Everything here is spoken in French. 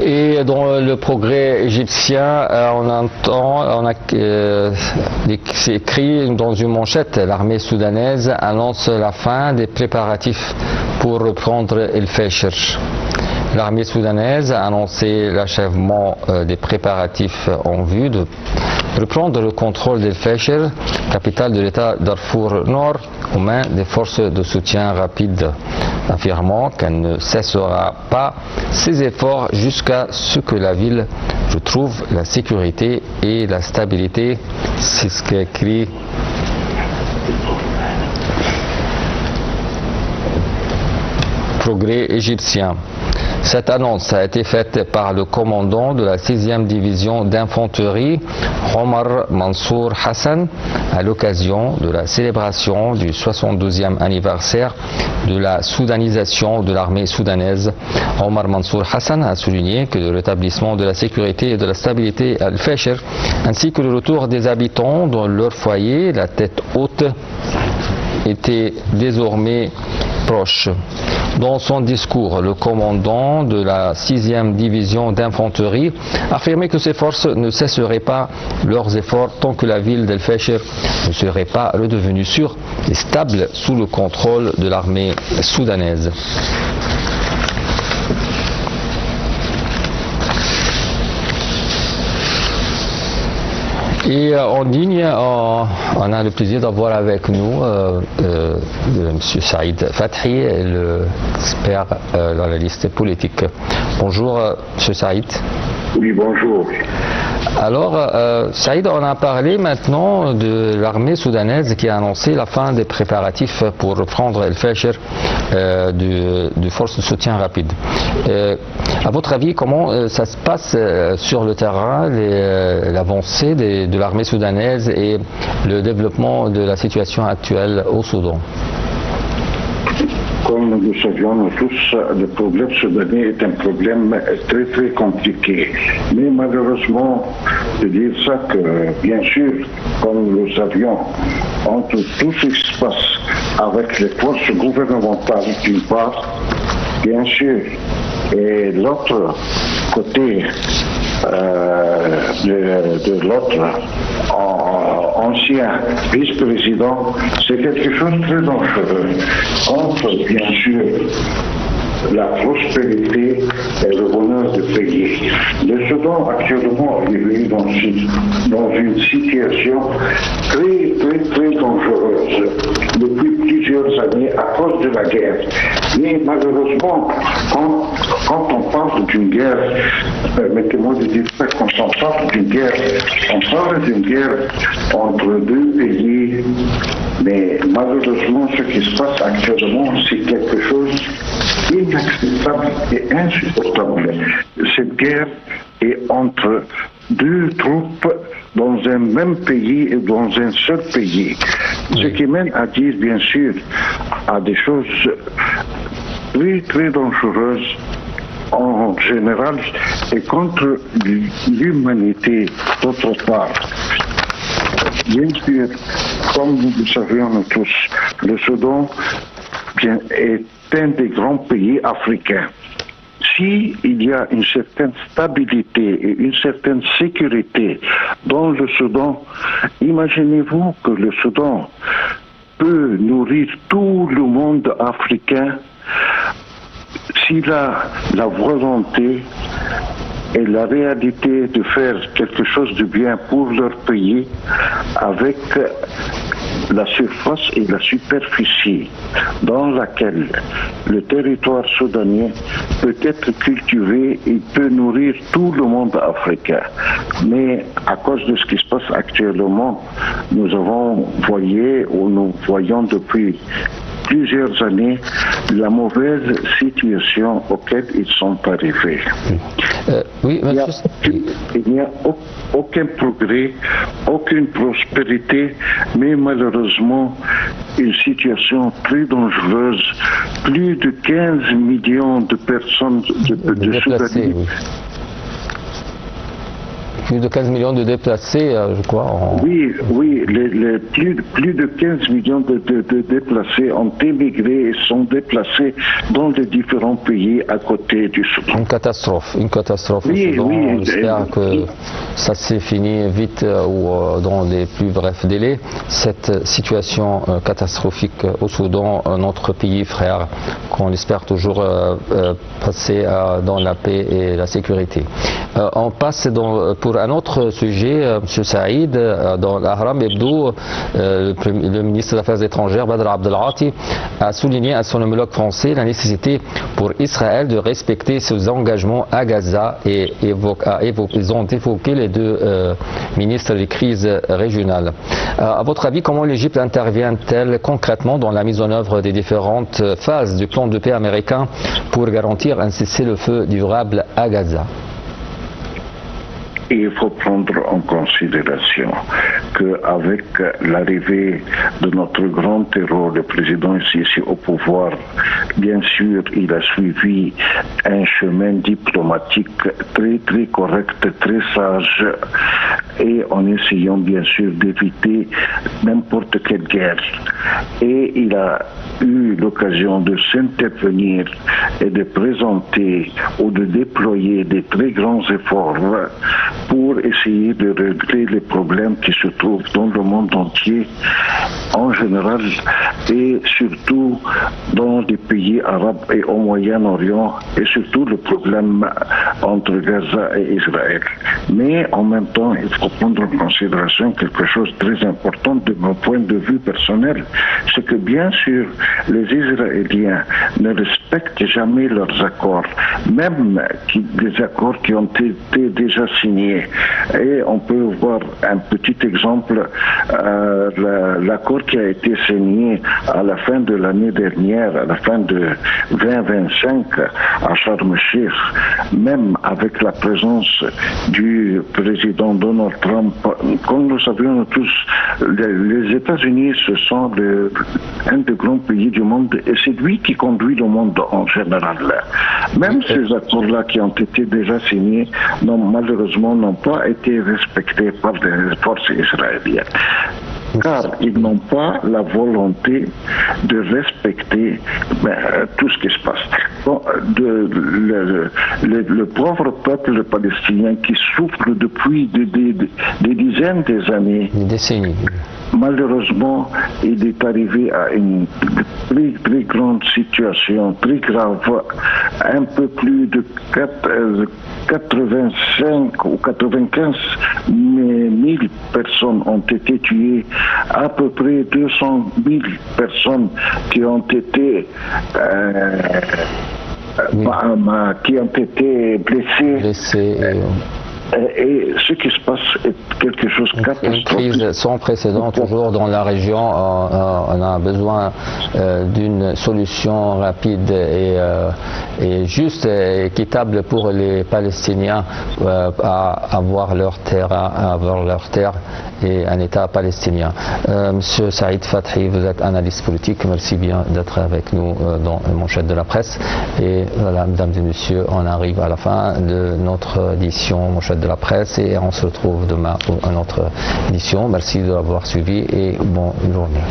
Et dans le progrès égyptien, c'est écrit dans une manchette, l'armée soudanaise annonce la fin des préparatifs pour reprendre El Fasher. L'armée soudanaise a annoncé l'achèvement des préparatifs en vue de reprendre le contrôle d'El Fasher, capitale de l'État Darfour Nord, aux mains des forces de soutien rapide, affirmant qu'elle ne cessera pas ses efforts jusqu'à ce que la ville retrouve la sécurité et la stabilité. C'est ce qu'écrit Progrès égyptien. Cette annonce a été faite par le commandant de la 6e division d'infanterie, Omar Mansour Hassan, à l'occasion de la célébration du 72e anniversaire de la soudanisation de l'armée soudanaise. Omar Mansour Hassan a souligné que le rétablissement de la sécurité et de la stabilité à El Fasher, ainsi que le retour des habitants dans leur foyer, la tête haute, était désormais proche. Dans son discours, le commandant de la 6e division d'infanterie affirmait que ses forces ne cesseraient pas leurs efforts tant que la ville d'El Fasher ne serait pas redevenue sûre et stable sous le contrôle de l'armée soudanaise. Et en ligne, on a le plaisir d'avoir avec nous M. Saïd Fathi, l'expert dans la liste politique. Bonjour, M. Saïd. Oui, bonjour. Alors, Saïd, on a parlé maintenant de l'armée soudanaise qui a annoncé la fin des préparatifs pour reprendre El Fasher de forces de soutien rapide. À votre avis, comment ça se passe sur le terrain, l'avancée de l'armée soudanaise et le développement de la situation actuelle au Soudan? Comme nous le savions nous tous, le problème soudanais est un problème très très compliqué. Mais malheureusement, de dire ça que, bien sûr, comme nous le savions, entre tout ce qui se passe avec les forces gouvernementales d'une part, bien sûr, et l'autre côté de l'autre ancien vice-président, c'est quelque chose de très dangereux. Entre, bien sûr, la prospérité et le bonheur de pays. Le Soudan actuellement est venu dans une situation très très très dangereuse depuis plusieurs années à cause de la guerre. Mais malheureusement, quand on parle d'une guerre, permettez-moi de dire ça, quand on parle d'une guerre, on parle d'une guerre entre deux pays, mais malheureusement ce qui se passe actuellement, c'est quelque chose inacceptable et insupportable. Cette guerre est entre deux troupes dans un même pays et dans un seul pays. Ce qui mène à dire, bien sûr, à des choses très très dangereuses en général et contre l'humanité d'autre part. Bien sûr, comme nous le savions nous tous, le Soudan est un des grands pays africains. S'il y a une certaine stabilité et une certaine sécurité dans le Soudan, imaginez-vous que le Soudan peut nourrir tout le monde africain s'il a la volonté et la réalité de faire quelque chose de bien pour leur pays avec la surface et la superficie dans laquelle le territoire soudanais peut être cultivé et peut nourrir tout le monde africain. Mais à cause de ce qui se passe actuellement, nous voyons depuis plusieurs années la mauvaise situation auquel ils sont arrivés. Oui, il n'y a aucun progrès, aucune prospérité, mais malheureusement une situation très dangereuse. Plus de 15 millions de personnes de Soudanais. Plus de 15 millions de déplacés, je crois. Oui, plus de 15 millions de déplacés ont émigré et sont déplacés dans les différents pays à côté du Soudan. Une catastrophe au Oui, Soudan. oui, On espère que ça s'est fini vite ou dans les plus brefs délais. Cette situation catastrophique au Soudan, notre pays frère, qu'on espère toujours passer dans la paix et la sécurité. On passe pour un autre sujet, M. Saïd, dans l'Ahram Hebdo, le ministre des Affaires étrangères, Badr Abdelghati, a souligné à son homologue français la nécessité pour Israël de respecter ses engagements à Gaza et ils ont évoqué les deux ministres des crises régionales. À votre avis, comment l'Égypte intervient-elle concrètement dans la mise en œuvre des différentes phases du plan de paix américain pour garantir un cessez-le-feu durable à Gaza? Et il faut prendre en considération qu'avec l'arrivée de notre grand héros, le président Sisi au pouvoir, bien sûr, il a suivi un chemin diplomatique très correct, très sage, et en essayant bien sûr d'éviter n'importe quelle guerre. Et il a eu l'occasion de s'intervenir et de présenter ou de déployer des très grands efforts pour essayer de régler les problèmes qui se trouvent dans le monde entier en général et surtout dans les pays arabes et au Moyen-Orient et surtout le problème entre Gaza et Israël. Mais en même temps, il faut prendre en considération quelque chose de très important de mon point de vue personnel, c'est que bien sûr, les Israéliens ne respectent jamais leurs accords, même des accords qui ont été déjà signés. Et on peut voir un petit exemple, l'accord qui a été signé à la fin de l'année dernière, à la fin de 2025 à Sharm el-Sheikh, même avec la présence du président Donald Trump, comme nous savions tous, les États-Unis, ce sont un des grands pays du monde et c'est lui qui conduit le monde en général. Même ces accords-là qui ont été déjà signés, malheureusement, n'ont pas été respectés par les forces israéliennes. Car ils n'ont pas la volonté de respecter tout ce qui se passe. Bon, le pauvre peuple palestinien qui souffre depuis des dizaines d'années, des décennies. Malheureusement, il est arrivé à une très grande situation, très grave. Un peu plus de 85 ou 95 000 personnes ont été tuées, à peu près 200 000 personnes qui ont été blessées. Et ce qui se passe est quelque chose de catastrophique. Une crise sans précédent toujours dans la région. On a besoin d'une solution rapide et juste et équitable pour les Palestiniens à avoir leur terre et un État palestinien. Monsieur Saïd Fathi, vous êtes analyste politique. Merci bien d'être avec nous dans les manchettes de la presse. Et voilà, mesdames et messieurs, on arrive à la fin de notre édition manchette de la presse et on se retrouve demain pour une autre édition. Merci de l'avoir suivi et bonne journée.